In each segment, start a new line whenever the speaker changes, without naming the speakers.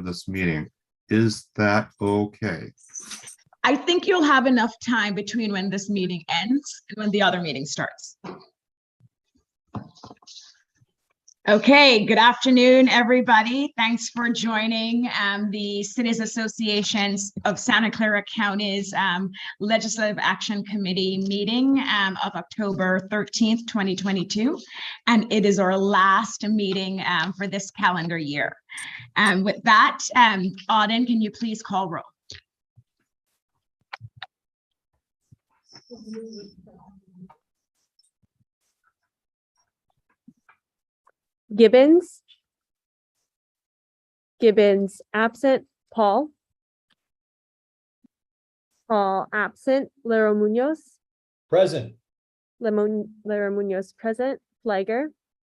of this meeting. Is that okay?
I think you'll have enough time between when this meeting ends and when the other meeting starts. Okay, good afternoon, everybody. Thanks for joining the Cities Associations of Santa Clara County's Legislative Action Committee meeting of October 13th, 2022. And it is our last meeting for this calendar year. With that, Auden, can you please call roll?
Gibbons. Gibbons absent. Paul. Paul absent. Lero Munoz.
Present.
Lero Munoz present. Fliger.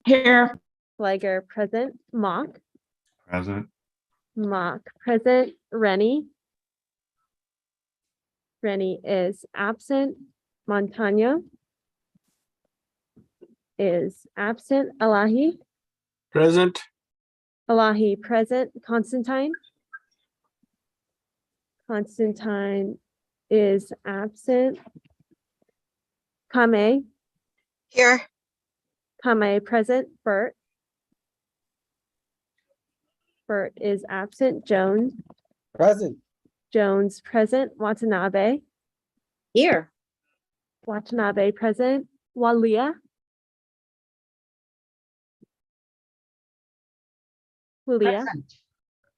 Here.
Fliger present. Mock.
Present.
Mock present. Rennie. Rennie is absent. Montano is absent. Elahi.
Present.
Elahi present. Constantine. Constantine is absent. Kame.
Here.
Kame present. Bert. Bert is absent. Jones.
Present.
Jones present. Watanabe.
Here.
Watanabe present. Walia. Walia.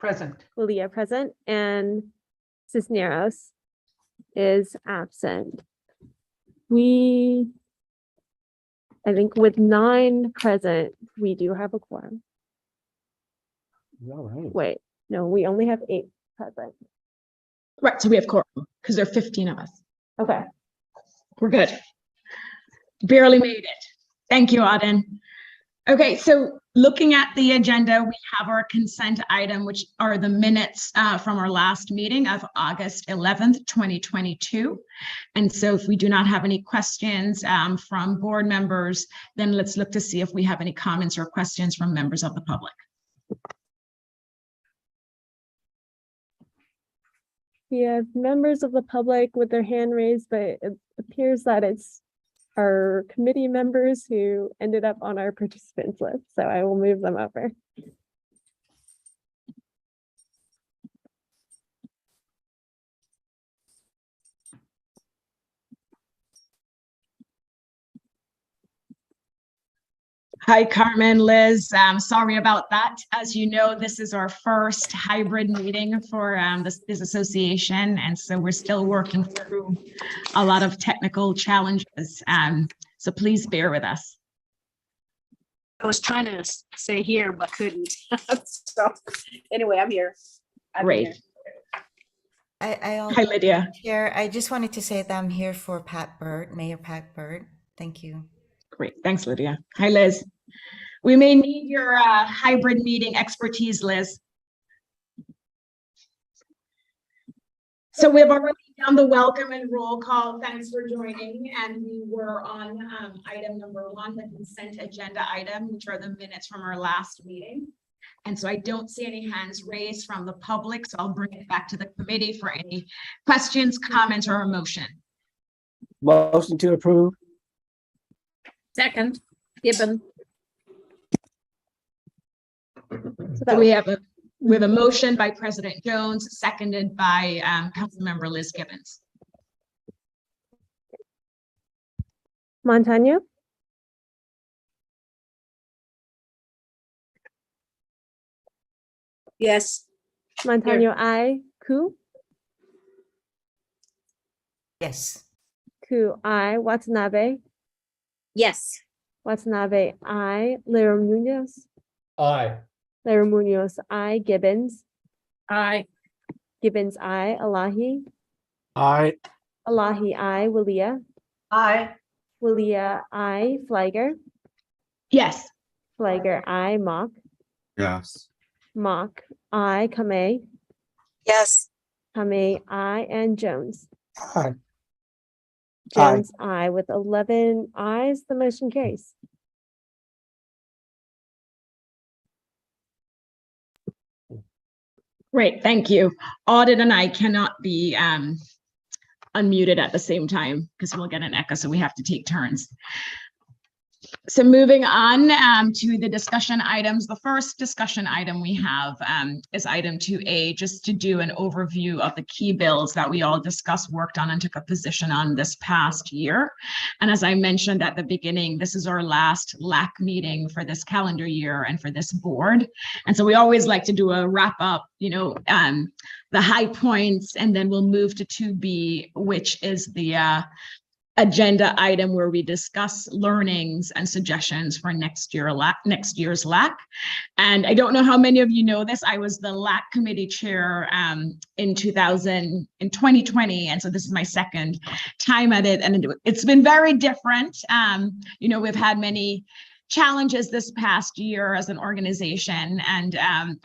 Present.
Walia present. And Cisneros is absent. I think with 9 present, we do have a quorum.
All right.
Wait, no, we only have 8 present.
Right, so we have quorum because there are 15 of us.
Okay.
We're good. Barely made it. Thank you, Auden. Okay, so looking at the agenda, we have our consent item, which are the minutes from our last meeting of August 11th, 2022. And so if we do not have any questions from board members, then let's look to see if we have any comments or questions from members of the public.
We have members of the public with their hand raised, but it appears that it's our committee members who ended up on our participants list. So I will move them over.
Hi, Carmen, Liz. Sorry about that. As you know, this is our first hybrid meeting for this association. And so we're still working through a lot of technical challenges. So please bear with us.
I was trying to say here, but couldn't. So anyway, I'm here.
Great.
I'll
Hi, Lydia.
Chair, I just wanted to say that I'm here for Pat Burt, Mayor Pat Burt. Thank you.
Great. Thanks, Lydia. Hi, Liz. We may need your hybrid meeting expertise, Liz. So we've already done the welcome and roll call. Thanks for joining. And we were on item number 1, the consent agenda item, which are the minutes from our last meeting. And so I don't see any hands raised from the public. So I'll bring it back to the committee for any questions, comments, or a motion.
Motion to approve.
Second, Gibbon.
So we have a motion by President Jones, seconded by Councilmember Liz Gibbons.
Montano.
Yes.
Montano, I. Ku.
Yes.
Ku, I. Watanabe.
Yes.
Watanabe, I. Lero Munoz.
Aye.
Lero Munoz, I. Gibbons.
Aye.
Gibbons, I. Elahi.
Aye.
Elahi, I. Walia.
Aye.
Walia, I. Fliger.
Yes.
Fliger, I. Mock.
Yes.
Mock, I. Kame.
Yes.
Kame, I. And Jones.
Aye.
Jones, I. With 11 ayes, the motion carries.
Great, thank you. Audit and I cannot be unmuted at the same time because we'll get an echo, so we have to take turns. So moving on to the discussion items, the first discussion item we have is item 2A, just to do an overview of the key bills that we all discussed, worked on, and took a position on this past year. And as I mentioned at the beginning, this is our last LAC meeting for this calendar year and for this board. And so we always like to do a wrap up, the high points, and then we'll move to 2B, which is the agenda item where we discuss learnings and suggestions for next year's LAC. And I don't know how many of you know this, I was the LAC committee chair in 2020, and so this is my second time at it, and it's been very different. We've had many challenges this past year as an organization, and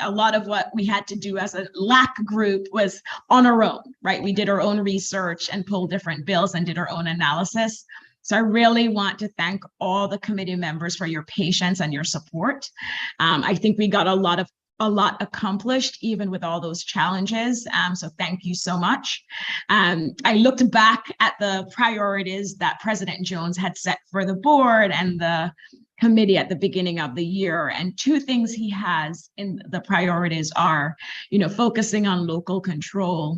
a lot of what we had to do as a LAC group was on our own, right? We did our own research and pulled different bills and did our own analysis. So I really want to thank all the committee members for your patience and your support. I think we got a lot accomplished, even with all those challenges. So thank you so much. I looked back at the priorities that President Jones had set for the board and the committee at the beginning of the year. And two things he has in the priorities are, focusing on local control,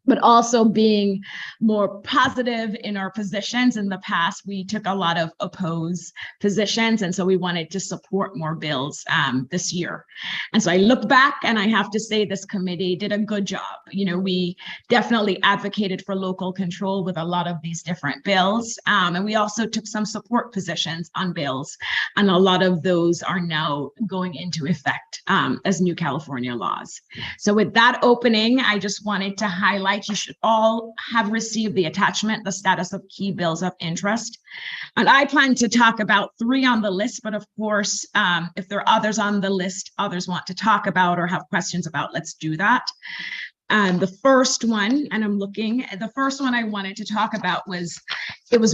but also being more positive in our positions. In the past, we took a lot of opposed positions, and so we wanted to support more bills this year. And so I look back, and I have to say this committee did a good job. We definitely advocated for local control with a lot of these different bills, and we also took some support positions on bills, and a lot of those are now going into effect as new California laws. So with that opening, I just wanted to highlight, you should all have received the attachment, the status of key bills of interest. And I plan to talk about 3 on the list, but of course, if there are others on the list, others want to talk about or have questions about, let's do that. The first one, the first one I wanted to talk about was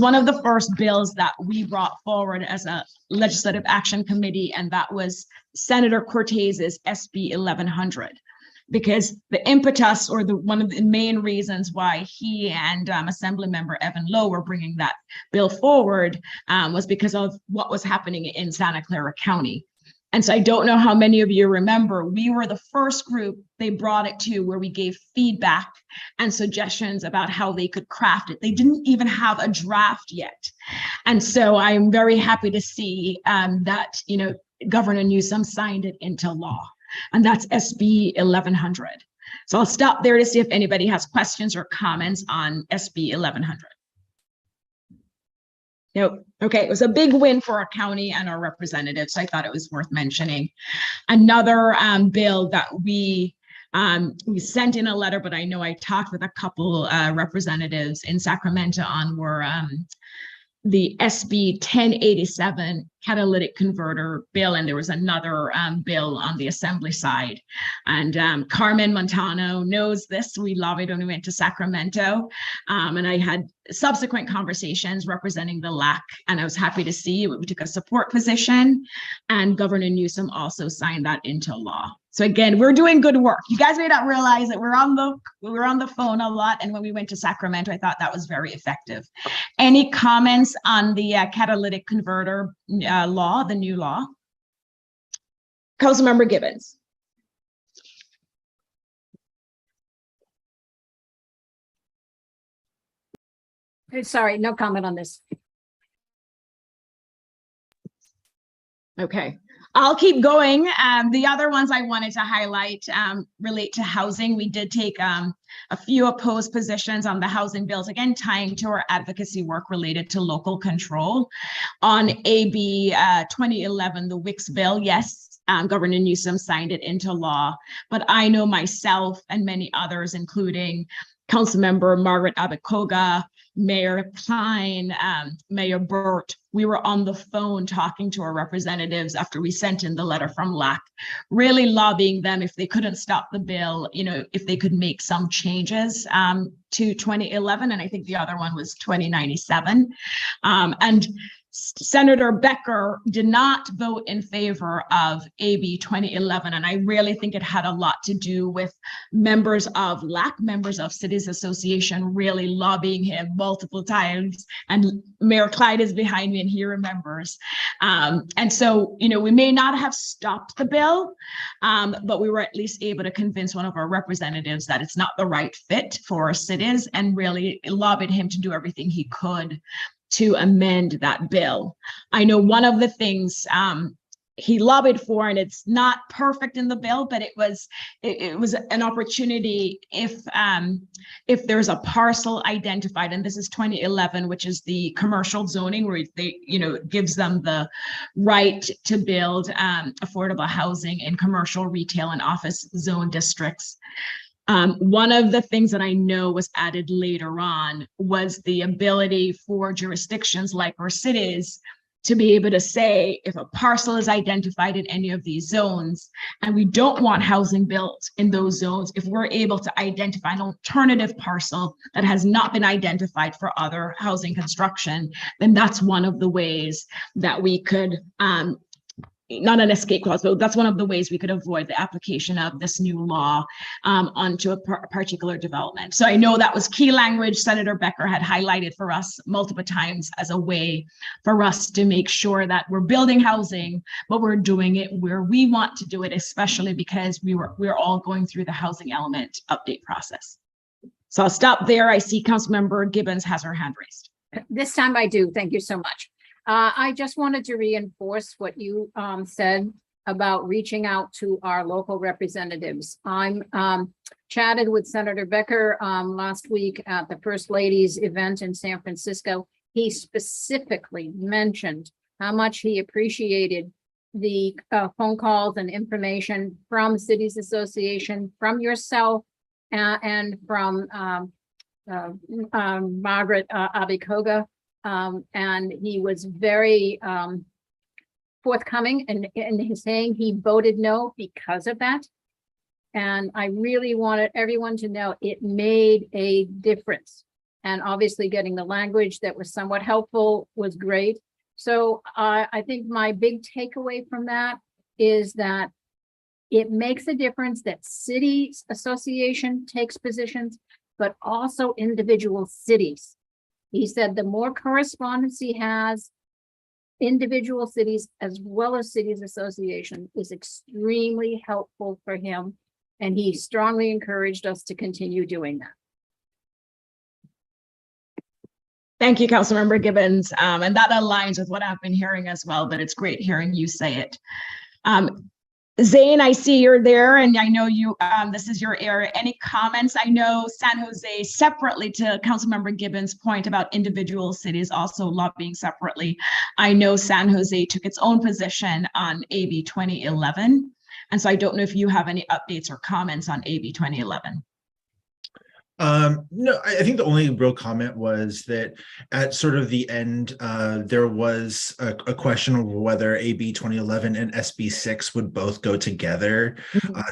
one of the first bills that we brought forward as a Legislative Action Committee, and that was Senator Cortez's SB 1100. Because the impetus, or one of the main reasons why he and Assemblymember Evan Lowe were bringing that bill forward was because of what was happening in Santa Clara County. And so I don't know how many of you remember, we were the first group they brought it to where we gave feedback and suggestions about how they could craft it. They didn't even have a draft yet. And so I'm very happy to see that, Governor Newsom signed it into law. And that's SB 1100. So I'll stop there to see if anybody has questions or comments on SB 1100. Nope. Okay, it was a big win for our county and our representatives, so I thought it was worth mentioning. Another bill that we sent in a letter, but I know I talked with a couple representatives in Sacramento on were the SB 1087 catalytic converter bill, and there was another bill on the assembly side. And Carmen Montano knows this. We lobbied when we went to Sacramento, and I had subsequent conversations representing the LAC, and I was happy to see we took a support position, and Governor Newsom also signed that into law. So again, we're doing good work. You guys may not realize that we're on the phone a lot, and when we went to Sacramento, I thought that was very effective. Any comments on the catalytic converter law, the new law? Councilmember Gibbons.
Sorry, no comment on this.
Okay, I'll keep going. The other ones I wanted to highlight relate to housing. We did take a few opposed positions on the housing bills, again, tying to our advocacy work related to local control. On AB 2011, the Wicks bill, yes, Governor Newsom signed it into law, but I know myself and many others, including Councilmember Margaret Abakoga, Mayor Klein, Mayor Burt, we were on the phone talking to our representatives after we sent in the letter from LAC, really lobbying them if they couldn't stop the bill, if they could make some changes to 2011, and I think the other one was 2097. And Senator Becker did not vote in favor of AB 2011, and I really think it had a lot to do with members of Cities Association really lobbying him multiple times, and Mayor Clyde is behind me and he remembers. And so, we may not have stopped the bill, but we were at least able to convince one of our representatives that it's not the right fit for our cities, and really lobbied him to do everything he could to amend that bill. I know one of the things he lobbied for, and it's not perfect in the bill, but it was an opportunity if there's a parcel identified, and this is 2011, which is the commercial zoning where they, gives them the right to build affordable housing in commercial, retail, and office zone districts. One of the things that I know was added later on was the ability for jurisdictions like our cities to be able to say, if a parcel is identified in any of these zones and we don't want housing built in those zones, if we're able to identify an alternative parcel that has not been identified for other housing construction, then that's one of the ways that we could not an escape clause, but that's one of the ways we could avoid the application of this new law onto a particular development. So I know that was key language Senator Becker had highlighted for us multiple times as a way for us to make sure that we're building housing, but we're doing it where we want to do it, especially because we're all going through the housing element update process. So I'll stop there. I see Councilmember Gibbons has her hand raised.
This time I do. Thank you so much. I just wanted to reinforce what you said about reaching out to our local representatives. I'm chatted with Senator Becker last week at the First Lady's event in San Francisco. He specifically mentioned how much he appreciated the phone calls and information from Cities Association, from yourself, and from Margaret Abikoga. And he was very forthcoming in his saying he voted no because of that. And I really wanted everyone to know it made a difference. And obviously getting the language that was somewhat helpful was great. So I think my big takeaway from that is that it makes a difference that Cities Association takes positions, but also individual cities. He said the more correspondence he has, individual cities as well as Cities Association is extremely helpful for him. And he strongly encouraged us to continue doing that.
Thank you, Councilmember Gibbons. And that aligns with what I've been hearing as well, but it's great hearing you say it. Zane, I see you're there, and I know you. This is your area. Any comments? I know San Jose, separately to Councilmember Gibbons' point about individual cities also lobbying separately. I know San Jose took its own position on AB 2011, and so I don't know if you have any updates or comments on AB 2011.
No, I think the only real comment was that at sort of the end, there was a question of whether AB 2011 and SB 6 would both go together,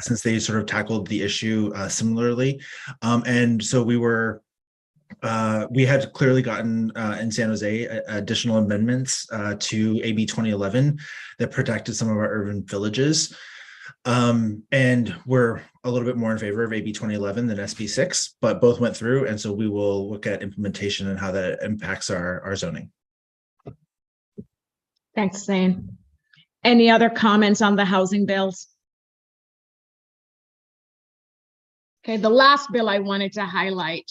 since they sort of tackled the issue similarly. And so we had clearly gotten in San Jose additional amendments to AB 2011 that protected some of our urban villages. And we're a little bit more in favor of AB 2011 than SB 6, but both went through. And so we will look at implementation and how that impacts our zoning.
Thanks, Zane. Any other comments on the housing bills? Okay, the last bill I wanted to highlight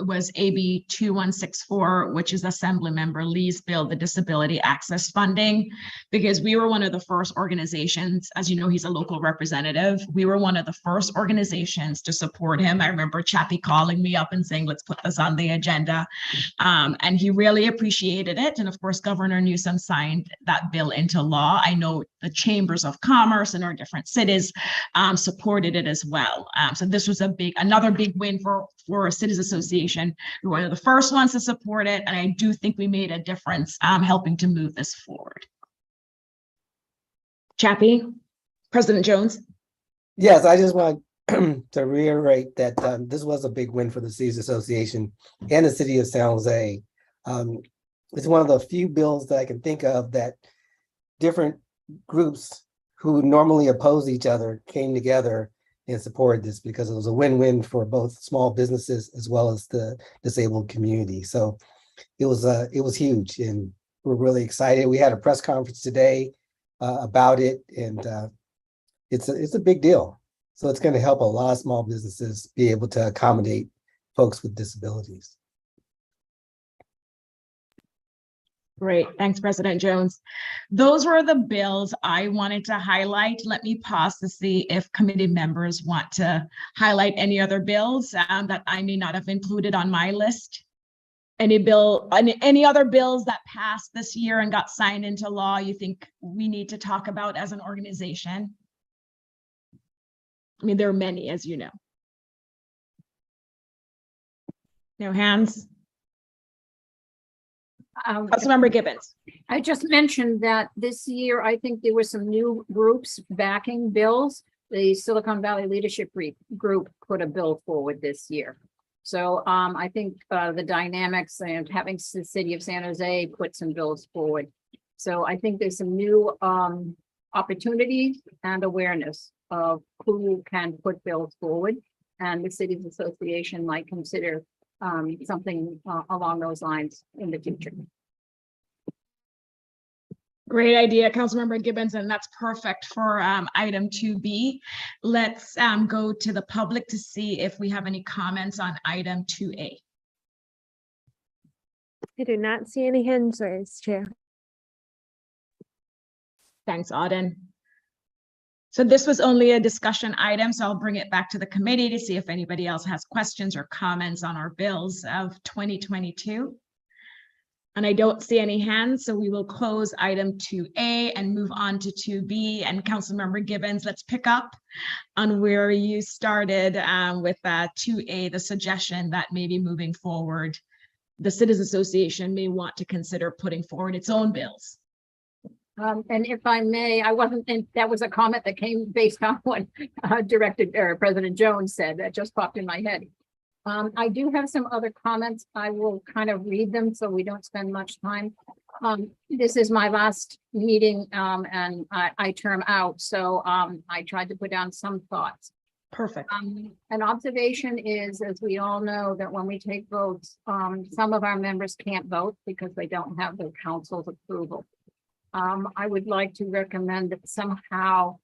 was AB 2164, which is Assemblymember Lee's bill, the disability access funding, because we were one of the first organizations, as you know, he's a local representative. We were one of the first organizations to support him. I remember Chappie calling me up and saying, let's put this on the agenda. And he really appreciated it. And of course, Governor Newsom signed that bill into law. I know the chambers of commerce in our different cities supported it as well. So this was another big win for a Cities Association. We were one of the first ones to support it, and I do think we made a difference helping to move this forward. Chappie, President Jones.
Yes, I just want to reiterate that this was a big win for the Cities Association and the City of San Jose. it's one of the few bills that I can think of that different groups who normally oppose each other came together and supported this because it was a win-win for both small businesses as well as the disabled community. So it was huge, and we're really excited. We had a press conference today about it, and it's a big deal. So it's going to help a lot of small businesses be able to accommodate folks with disabilities.
Great, thanks, President Jones. Those were the bills I wanted to highlight. Let me pause to see if committee members want to highlight any other bills that I may not have included on my list. Any other bills that passed this year and got signed into law you think we need to talk about as an organization? I mean, there are many, as you know. No hands? Councilmember Gibbons.
I just mentioned that this year, I think there were some new groups backing bills. The Silicon Valley Leadership Group put a bill forward this year. So I think the dynamics and having the city of San Jose put some bills forward. So I think there's some new opportunities and awareness of who can put bills forward. And the cities association might consider something along those lines in the future.
Great idea, Councilmember Gibbons, and that's perfect for item 2B. Let's go to the public to see if we have any comments on item 2A.
I do not see any hands raised, Chair.
Thanks, Auden. So this was only a discussion item, so I'll bring it back to the committee to see if anybody else has questions or comments on our bills of 2022. And I don't see any hands, so we will close item 2A and move on to 2B. And Councilmember Gibbons, let's pick up on where you started with 2A, the suggestion that maybe moving forward, the Citizens Association may want to consider putting forward its own bills.
And if I may, that was a comment that came based on what President Jones said. That just popped in my head. I do have some other comments. I will kind of read them so we don't spend much time. This is my last meeting and I term out. So I tried to put down some thoughts.
Perfect.
An observation is, as we all know, that when we take votes, some of our members can't vote because they don't have the council's approval. I would like to recommend that somehow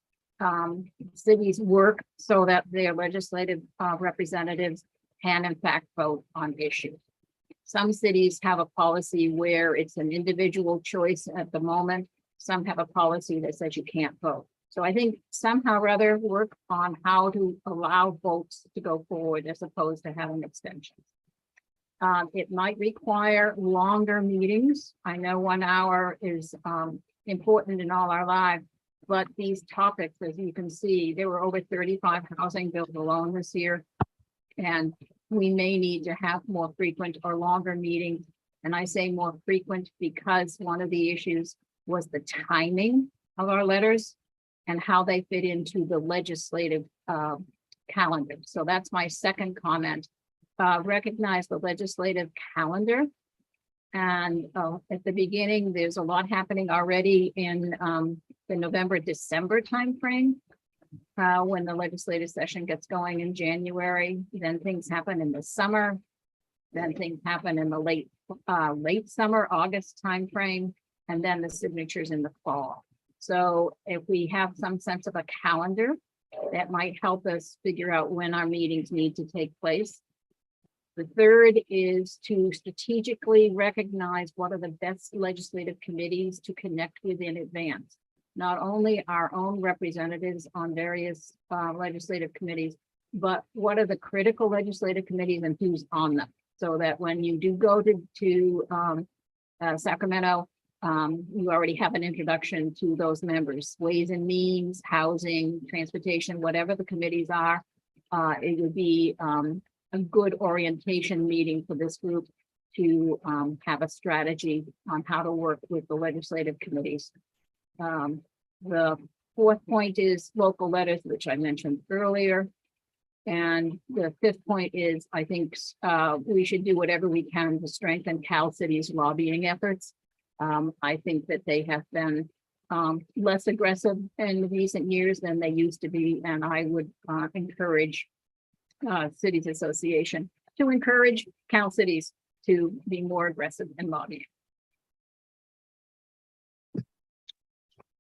cities work so that their legislative representatives can in fact vote on issues. Some cities have a policy where it's an individual choice at the moment. Some have a policy that says you can't vote. So I think somehow rather work on how to allow votes to go forward as opposed to having abstentions. It might require longer meetings. I know 1 hour is important in all our lives, but these topics, as you can see, there were over 35 housing bills alone this year. And we may need to have more frequent or longer meetings. And I say more frequent because one of the issues was the timing of our letters and how they fit into the legislative calendar. So that's my second comment. Recognize the legislative calendar. And at the beginning, there's a lot happening already in the November-December timeframe. When the legislative session gets going in January, then things happen in the summer. Then things happen in the late summer, August timeframe, and then the signatures in the fall. So if we have some sense of a calendar, that might help us figure out when our meetings need to take place. The third is to strategically recognize what are the best legislative committees to connect with in advance. Not only our own representatives on various legislative committees, but what are the critical legislative committees and who's on them? So that when you do go to Sacramento, you already have an introduction to those members. Ways and Means, Housing, Transportation, whatever the committees are, it would be a good orientation meeting for this group to have a strategy on how to work with the legislative committees. The fourth point is local letters, which I mentioned earlier. And the fifth point is, I think we should do whatever we can to strengthen Cal City's lobbying efforts. I think that they have been less aggressive in recent years than they used to be, and I would encourage Cities Association to encourage Cal Cities to be more aggressive in lobbying.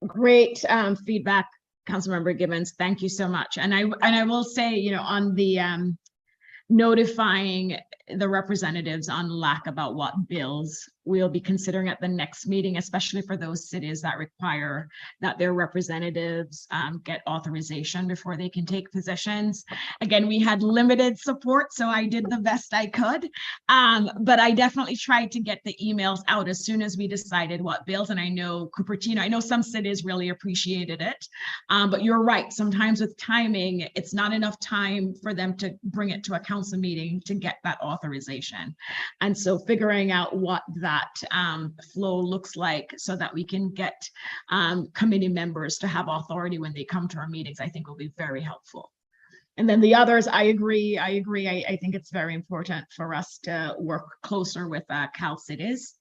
Great feedback, Councilmember Gibbons. Thank you so much. And I will say, you know, on the notifying the representatives on LAC about what bills we'll be considering at the next meeting, especially for those cities that require that their representatives get authorization before they can take positions. Again, we had limited support, so I did the best I could. But I definitely tried to get the emails out as soon as we decided what bills. And I know Cupertino, I know some cities really appreciated it. But you're right, sometimes with timing, it's not enough time for them to bring it to a council meeting to get that authorization. And so figuring out what that flow looks like so that we can get committee members to have authority when they come to our meetings, I think will be very helpful. And then the others, I agree. I think it's very important for us to work closer with Cal Cities.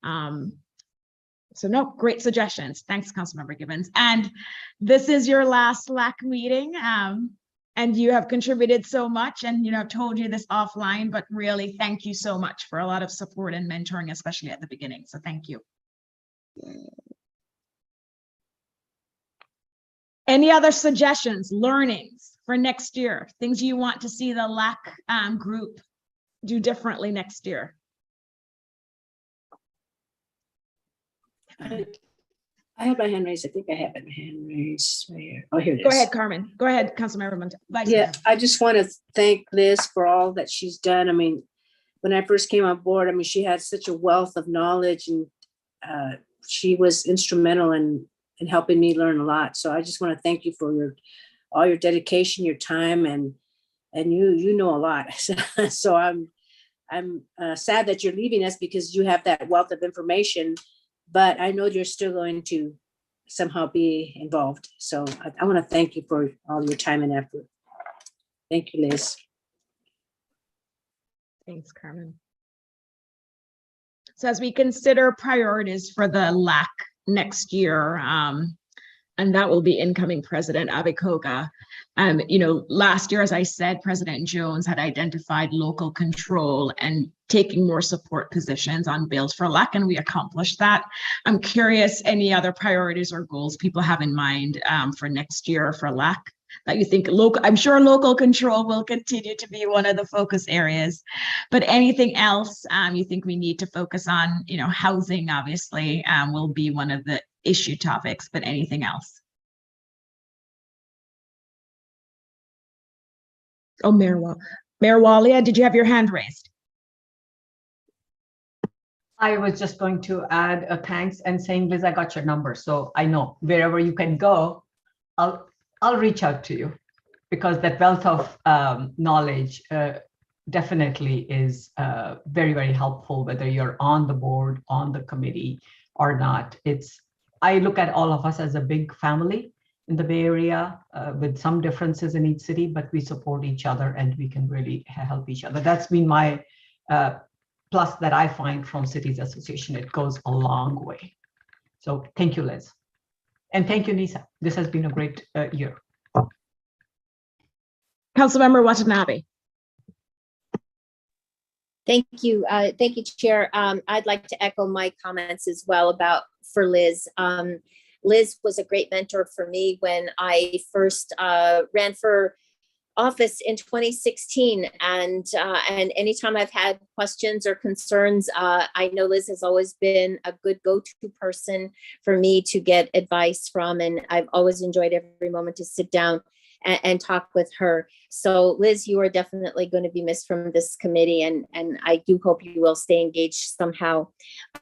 So no, great suggestions. Thanks, Councilmember Gibbons. And this is your last LAC meeting. And you have contributed so much, and you know, I've told you this offline, but really thank you so much for a lot of support and mentoring, especially at the beginning. So thank you. Any other suggestions, learnings for next year, things you want to see the LAC group do differently next year?
I have my hand raised. I think I have my hand raised right here. Oh, here it is.
Go ahead, Carmen. Go ahead, Councilmember Vice
Yeah,
Mayor.
I just want to thank Liz for all that she's done. I mean, when I first came on board, I mean, she had such a wealth of knowledge, and she was instrumental in helping me learn a lot. So I just want to thank you for all your dedication, your time, and you know a lot. So I'm sad that you're leaving us because you have that wealth of information. But I know you're still going to somehow be involved. So I want to thank you for all your time and effort. Thank you, Liz.
Thanks, Carmen. So as we consider priorities for the LAC next year, and that will be incoming President Abikoga. You know, last year, as I said, President Jones had identified local control and taking more support positions on bills for LAC, and we accomplished that. I'm curious, any other priorities or goals people have in mind for next year for LAC that you think local? I'm sure local control will continue to be one of the focus areas, but anything else you think we need to focus on? You know, housing obviously will be one of the issue topics, but anything else? Oh, Mayor Walia, did you have your hand raised?
I was just going to add a thanks and saying, Liz, I got your number. So I know wherever you can go, I'll reach out to you, because that wealth of knowledge definitely is very, very helpful, whether you're on the board, on the committee or not. I look at all of us as a big family in the Bay Area with some differences in each city, but we support each other and we can really help each other. That's been my plus that I find from Cities Association. It goes a long way. So thank you, Liz. And thank you, Nisa. This has been a great year.
Councilmember Watanabe.
Thank you. Thank you, Chair. I'd like to echo my comments as well for Liz. Liz was a great mentor for me when I first ran for office in 2016. And anytime I've had questions or concerns, I know Liz has always been a good go-to person for me to get advice from. And I've always enjoyed every moment to sit down and talk with her. So Liz, you are definitely going to be missed from this committee, and I do hope you will stay engaged somehow.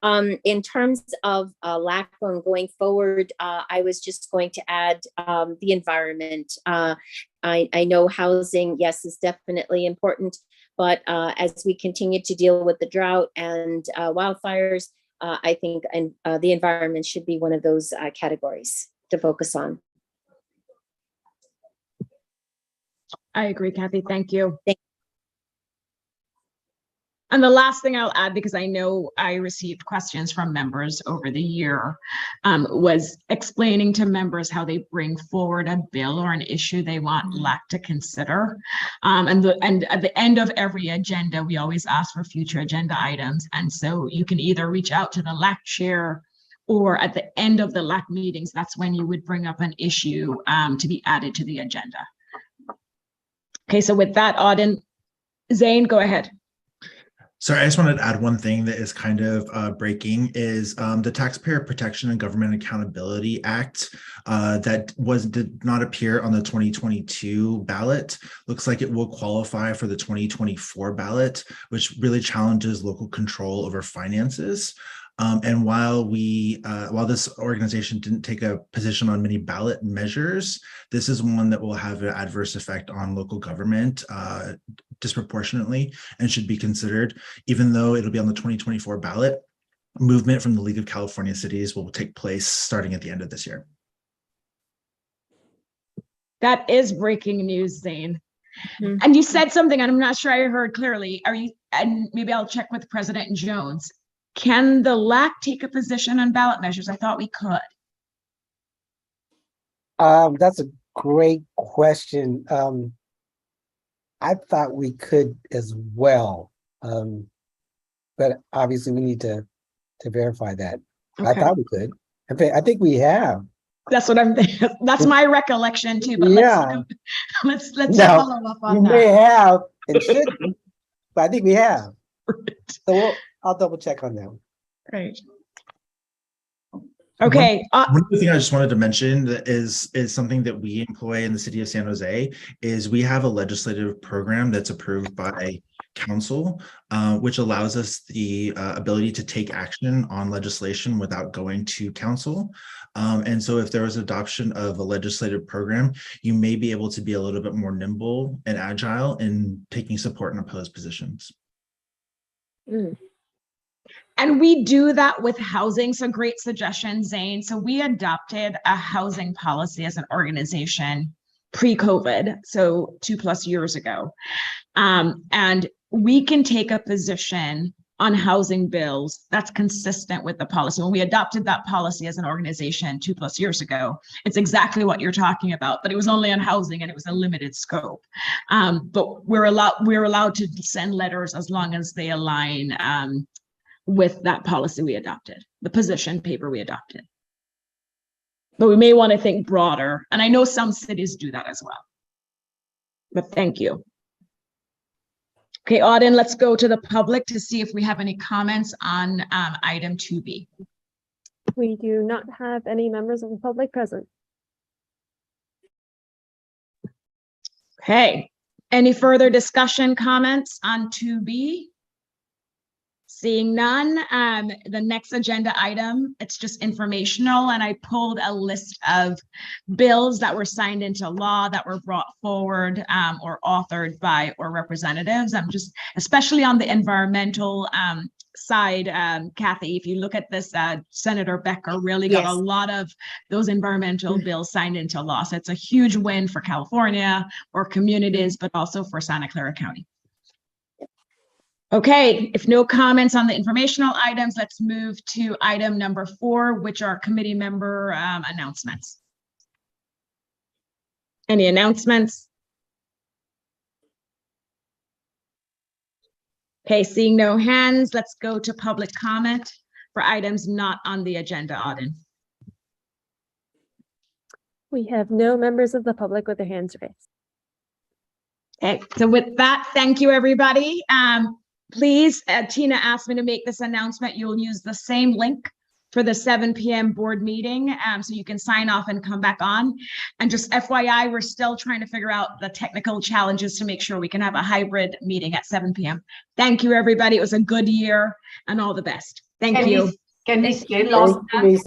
In terms of LAC going forward, I was just going to add the environment. I know housing, yes, is definitely important, but as we continue to deal with the drought and wildfires, I think the environment should be one of those categories to focus on.
I agree, Kathy. Thank you.
Thank-
And the last thing I'll add, because I know I received questions from members over the year, was explaining to members how they bring forward a bill or an issue they want LAC to consider. And at the end of every agenda, we always ask for future agenda items. And so you can either reach out to the LAC chair, or at the end of the LAC meetings, that's when you would bring up an issue to be added to the agenda. Okay, so with that, Auden, Zane, go ahead.
Sorry, I just wanted to add one thing that is kind of breaking is the Taxpayer Protection and Government Accountability Act that did not appear on the 2022 ballot. Looks like it will qualify for the 2024 ballot, which really challenges local control over finances. And while this organization didn't take a position on many ballot measures, this is one that will have an adverse effect on local government disproportionately and should be considered, even though it'll be on the 2024 ballot. Movement from the League of California Cities will take place starting at the end of this year.
That is breaking news, Zane.
Mhm.
And you said something, and I'm not sure I heard clearly. And maybe I'll check with President Jones. Can the LAC take a position on ballot measures? I thought we could.
That's a great question. I thought we could as well. But obviously we need to verify that. I
Okay.
thought we could. In fact, I think we have.
That's what I'm thinking. That's my recollection too, but
Yeah.
let's
No,
follow up
We
on
may
that.
have and shouldn't, but I think we have. So I'll double check on that one.
Great. Okay,
One other thing I just wanted to mention that is something that we employ in the city of San Jose is we have a legislative program that's approved by council, which allows us the ability to take action on legislation without going to council. And so if there was adoption of a legislative program, you may be able to be a little bit more nimble and agile in taking support and opposed positions.
and we do that with housing. So great suggestion, Zane. So we adopted a housing policy as an organization pre-COVID, so 2+ years ago. And we can take a position on housing bills that's consistent with the policy. When we adopted that policy as an organization 2+ years ago, it's exactly what you're talking about, but it was only on housing and it was a limited scope. But we're allowed to send letters as long as they align with that policy we adopted, the position paper we adopted. But we may want to think broader, and I know some cities do that as well. But thank you. Okay, Auden, let's go to the public to see if we have any comments on item 2B.
We do not have any members of the public present.
Okay, any further discussion, comments on 2B? Seeing none, the next agenda item, it's just informational, and I pulled a list of bills that were signed into law that were brought forward or authored by or representatives. I'm just, especially on the environmental side, Kathy, if you look at this, Senator Becker really got
Yes.
a lot of those environmental bills signed into law. So it's a huge win for California or communities, but also for Santa Clara County. Okay, if no comments on the informational items, let's move to item number 4, which are committee member announcements. Any announcements? Okay, seeing no hands, let's go to public comment for items not on the agenda, Auden.
We have no members of the public with their hands raised.
Okay, so with that, thank you, everybody. Please, Tina asked me to make this announcement. You'll use the same link for the 7 p.m. board meeting, so you can sign off and come back on. And just FYI, we're still trying to figure out the technical challenges to make sure we can have a hybrid meeting at 7 p.m. Thank you, everybody. It was a good year and all the best. Thank you.
Can we stay
Thank
long?
you, Lisa.